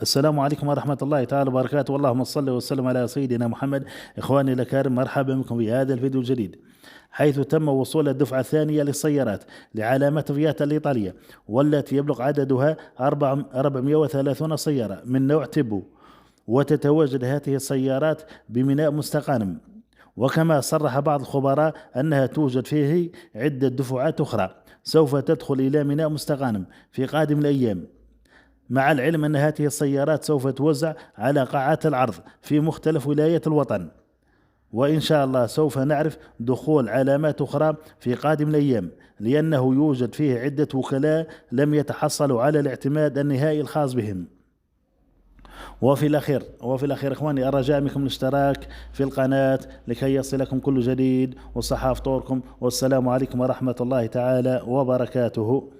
السلام عليكم ورحمة الله تعالى وبركاته، اللهم صل وسلم على سيدنا محمد. إخواني الأكارم، مرحبا بكم في هذا الفيديو الجديد، حيث تم وصول الدفعة الثانية للسيارات لعلامة فيات الإيطالية، والتي يبلغ عددها 430 سيارة من نوع تيبو، وتتواجد هذه السيارات بميناء مستقانم. وكما صرح بعض الخبراء أنها توجد فيه عدة دفعات أخرى سوف تدخل إلى ميناء مستقانم في قادم الأيام، مع العلم أن هذه السيارات سوف توزع على قاعات العرض في مختلف ولايات الوطن. وإن شاء الله سوف نعرف دخول علامات أخرى في قادم الأيام، لأنه يوجد فيه عدة وكلاء لم يتحصلوا على الاعتماد النهائي الخاص بهم. وفي الأخير إخواني، الرجاء منكم الاشتراك في القناة لكي يصلكم كل جديد، والصحة فطوركم، والسلام عليكم ورحمة الله تعالى وبركاته.